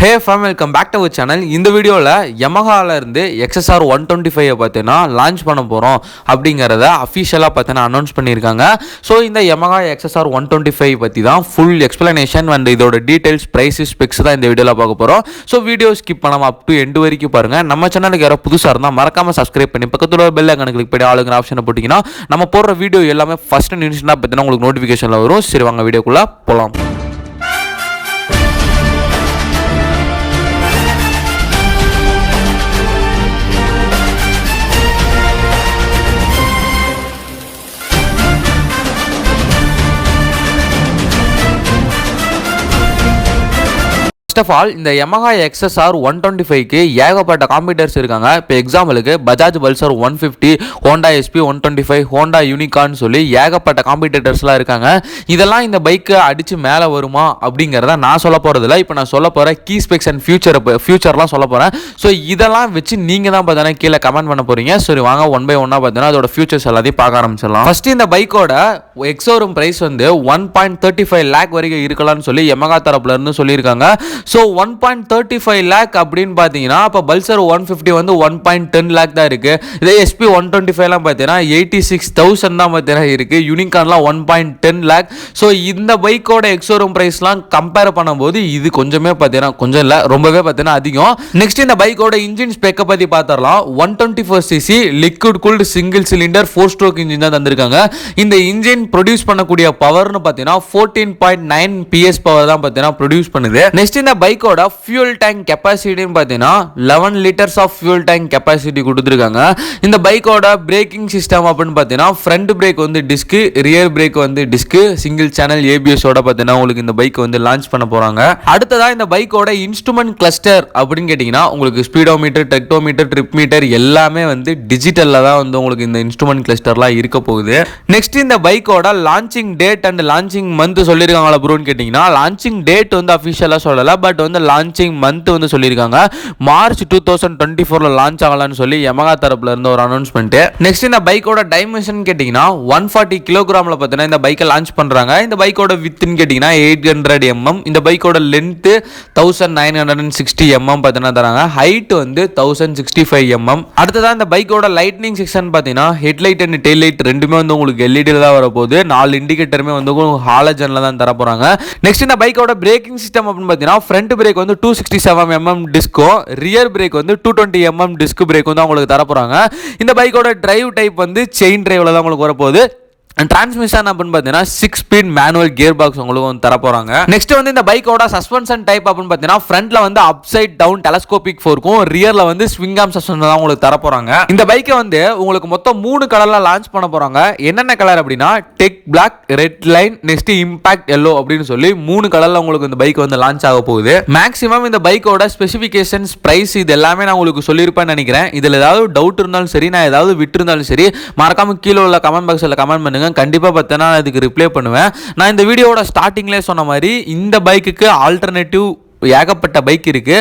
Hey fam, welcome back to our channel. இந்த வீடியோவில் யமஹாவில் இருந்து XSR 125 பார்த்தீங்கன்னா லான்ச் பண்ண போகிறோம் அப்படிங்கிறத அஃபிஷியலாக பார்த்தீங்கன்னா அனௌன்ஸ் பண்ணியிருக்காங்க. ஸோ இந்த யமஹா XSR 125 பற்றி தான் ஃபுல் எக்ஸ்பிளனேஷன் அண்ட் இதோட டீட்டெயில்ஸ், ப்ரைஸஸ், ஸ்பெக்ஸ் தான் இந்த வீடியோவில் பார்க்க போகிறோம். ஸோ வீடியோ ஸ்கிப் பண்ணாமல் அப் டு எண்டு வரைக்கும் பாருங்கள். நம்ம சேனலுக்கு யாரோ புதுசாக இருந்தால் மறக்காமல் சப்ஸ்கிரைப் பண்ணி பக்கத்தில் ஒரு பெல் ஐக்கானை கிளிக் பண்ணி ஆளுங்கிற ஆப்ஷனை போட்டிங்கன்னா நம்ம போடுற வீடியோ எல்லாமே ஃபஸ்ட்டு நியூஸ்னா பார்த்தீங்கன்னா உங்களுக்கு நோட்டிஃபிகேஷனில் வரும். சரி, வாங்க வீடியோக்குள்ளே போகலாம். ஃபர்ஸ்ட் ஆஃப் ஆல், இந்த Yamaha XSR 125க்கு ஏகப்பட்ட காம்படிட்டர்ஸ் இருக்காங்க. இப்போ எக்ஸாம்பிளுக்கு Bajaj Pulsar 150, Honda SP 125, Honda unicorn சொல்லி ஏகப்பட்ட காம்படிட்டர்ஸ்லாம் இருக்காங்க. இதெல்லாம் இந்த பைக்கை அடித்து மேலே வருமா அப்படிங்கிறத நான் சொல்ல போகிறதில்ல. இப்போ நான் சொல்ல போகிற கீ ஸ்பெக்ஸ் அண்ட் ஃபியூச்சர்லாம் சொல்ல போகிறேன். ஸோ இதெல்லாம் வச்சு நீங்கள் தான் பார்த்தீங்கன்னா கீழே கமெண்ட் பண்ண போகிறீங்க. சரி, வாங்க ஒன் பை ஒன்னாக பார்த்தீங்கன்னா அதோட ஃபியூச்சர்ஸ் எல்லாத்தையும் பார்க்க ஆரம்பிச்சிடலாம். ஃபர்ஸ்ட், இந்த பைக்கோட எக்ஸோரூம் ப்ரைஸ் வந்து 1.35 லேக் வரைக்கும் இருக்கலாம்னு சொல்லி Yamaha தரப்புல இருந்து சொல்லியிருக்காங்க. ஸோ 1.35 லேக் அப்படின்னு பார்த்தீங்கன்னா அப்போ பல்சர் 150 வந்து 1.10 லேக் தான் இருக்குது. இதே SP 125லாம் பார்த்தீங்கன்னா 86,000 தான் பார்த்தீங்கன்னா இருக்குது. யூனிகார்ன்லாம் 1.10 லேக். ஸோ இந்த பைக்கோட எக்ஸோரூம் ப்ரைஸ்லாம் கம்பேர் பண்ணும்போது இது கொஞ்சமே பார்த்தீங்கன்னா கொஞ்சம் இல்லை, ரொம்பவே பார்த்தீங்கன்னா அதிகம். நெக்ஸ்ட், இந்த பைக்கோட இன்ஜின் ஸ்பெக்கை பற்றி பார்த்துடலாம். 124cc liquid cooled single cylinder 4 stroke engine தான் தந்திருக்காங்க. இந்த இன்ஜின் ப்ரொடியூஸ் பண்ணக்கூடிய பவர்னு பார்த்தீங்கன்னா 14.9 PS பவர் தான் பார்த்தீங்கன்னா ப்ரொடியூஸ் பண்ணுது. நெக்ஸ்ட், இந்த பைக்கோட ஃபியூல் டேங்க் கெப்பாசிட்டின்னு பார்த்தீங்கன்னா 11 litres of fuel tank capacity கொடுத்துருக்காங்க. இந்த பைக்கோட பிரேக்கிங் சிஸ்டம் அப்படின்னு பார்த்தீங்கன்னா ஃப்ரண்ட் பிரேக் வந்து டிஸ்க்கு, ரியர் பிரேக் வந்து டிஸ்க்கு, சிங்கிள் சேனல் ABS-ஓட பார்த்தீங்கன்னா உங்களுக்கு இந்த பைக் வந்து லான்ச் பண்ண போகிறாங்க. அடுத்ததாக இந்த பைக்கோட இன்ஸ்ட்ருமெண்ட் கிளஸ்டர் அப்படின்னு கேட்டிங்கன்னா உங்களுக்கு ஸ்பீடோமீட்டர், டெக்டோமீட்டர், ட்ரிப் மீட்டர் எல்லாமே வந்து டிஜிட்டலில் தான் வந்து உங்களுக்கு இந்த இன்ஸ்ட்ருமெண்ட் கிளஸ்டர்லாம் இருக்க போகுது. நெக்ஸ்ட், இந்த பைக்கோட launching date and launching month சொல்லியிருக்காங்களா ப்ரோன்னு கேட்டிங்கன்னா லான்ச்சிங் டேட் வந்து அஃபிஷியலாக சொல்லலை. பட் வந்து லான்ச்சிங் மந்த் வந்து சொல்லியிருக்காங்க. மார்ச் 2024 லான்ச் ஆகலான்னு சொல்லி Yamaha தரப்புல இருந்து ஒரு அனௌன்ஸ்மெண்ட். நெக்ஸ்ட், இந்த பைக்கோட டைமென்ஷன் கேட்டிங்கன்னா 140 கிலோகிராமில் பார்த்தீங்கன்னா இந்த பைக்கை லான்ச் பண்ணுறாங்க. இந்த பைக்கோட வித்துன்னு கேட்டிங்கன்னா 800 mm. இந்த பைக்கோட லென்த்து 1960 mm பார்த்தீங்கன்னா தராங்க. ஹைட் வந்து 1065 mm. அடுத்ததான் இந்த பைக்கோட லைட்னிங் செக்ஷன் பார்த்தீங்கன்னா ஹெட்லைட் அண்ட் டெயில் லைட் ரெண்டுமே வந்து உங்களுக்கு LED தான் வரப்போகுது. 4 இண்டிகேட்டருமே வந்து ஹாலஜனில் தான் தர போகிறாங்க. நெக்ஸ்ட், இந்த பைக்கோட பிரேக்கிங் சிஸ்டம் அப்படின்னு பார்த்தீங்கன்னா ஃப்ரண்ட் பிரேக் வந்து 267 mm டிஸ்க்கும், ரியர் பிரேக் வந்து 220 mm டிஸ்க் பிரேக் வந்து உங்களுக்கு தர போகிறாங்க. இந்த பைக்கோட டிரைவ் டைப் வந்து செயின் டிரைவில் தான் உங்களுக்கு வரப்போகுது. டிரான்ஸ்மிஷன் அப்படின்னு பார்த்தீங்கன்னா 6 ஸ்பீட் மேனுவல் கியர் பாக்ஸ் உங்களுக்கு தர போறாங்க. நெக்ஸ்ட் வந்து இந்த பைக்கோட சஸ்பென்ஷன் டைப் அப்படின்னு பார்த்தீங்கன்னா ஃப்ரண்ட்ல வந்து அப்சைட் டவுன் டெலஸ்கோபிக் ஃபோர்க்கும், ரியர்ல வந்து ஸ்விங் ஆர்ம் சஸ்பென்ஷன் தான் உங்களுக்கு தர போறாங்க. இந்த பைக்கை வந்து உங்களுக்கு மொத்தம் 3 கலர்ல லான்ச் பண்ண போறாங்க. என்னென்ன கலர் அப்படின்னா tech black, red line, next impact yellow அப்படின்னு சொல்லி 3 கலர்ல உங்களுக்கு இந்த பைக் வந்து லான்ச் ஆக போகுது. மேக்ஸிமம் இந்த பைக்கோட ஸ்பெசிஃபிகேஷன்ஸ், பிரைஸ் இது எல்லாமே நான் உங்களுக்கு சொல்லியிருப்பேன்னு நினைக்கிறேன். இதுல ஏதாவது டவுட் இருந்தாலும் சரி, நான் ஏதாவது விட்டு இருந்தாலும் சரி, மறக்காம கீழே உள்ள கமெண்ட் பாக்ஸ்ல கமெண்ட் பண்ணுங்க. கண்டிப்பா பார்த்தேன்னா அதுக்கு ரிப்ளை பண்ணுவேன். நான் இந்த வீடியோட ஸ்டார்டிங்லேயே சொன்ன மாதிரி இந்த பைக்குக்கு ஆல்டர்னேட்டிவ் ஏகப்பட்ட பைக் இருக்கு.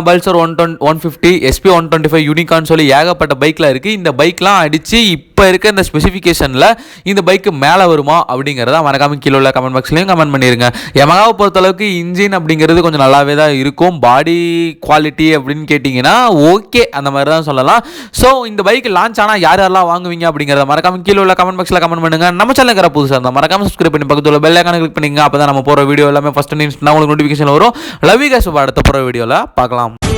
பல்சர் 150, SP 125, யூனிகார்ன் சொல்லி ஏகப்பட்ட பைக்லாம் இருக்கு. இந்த பைக்லாம் அடிச்சு இப்போ இருக்க இந்த ஸ்பெசிஃபிகேஷனில் இந்த பைக்கு மேலே வருமா அப்படிங்கிறத மறக்காம கீழே உள்ள கமெண்ட் பாக்ஸ்லையும் கமெண்ட் பண்ணிருங்க. Yamahaவை பொறுத்தளவுக்கு இன்ஜின் அப்படிங்கிறது கொஞ்சம் நல்லாவே தான் இருக்கும். பாடி குவாலிட்டி அப்படின்னு கேட்டிங்கன்னா ஓகே, அந்த மாதிரி தான் சொல்லலாம். ஸோ இந்த பைக் லான்ச் ஆனால் யாரெல்லாம் வாங்குவீங்க அப்படிங்கிறத மறக்காம கீழே உள்ள கமெண்ட் பாக்ஸில் கமெண்ட் பண்ணுங்க. நம்ம சேனலுக்கு புதுசாக இருந்தால் மறக்காம சப்ஸ்கிரைப் பண்ணி பக்கத்தில் உள்ள பெல் ஐக்கானை கிளிக் பண்ணிங்க. அப்போ தான் நம்ம போகிற வீடியோ எல்லாமே ஃபஸ்ட் நியூஸ் உங்களுக்கு நோட்டிஃபிகேஷன் வரும். Love you guys. அடுத்த போகிற வீடியோவில் பார்க்கலாம்.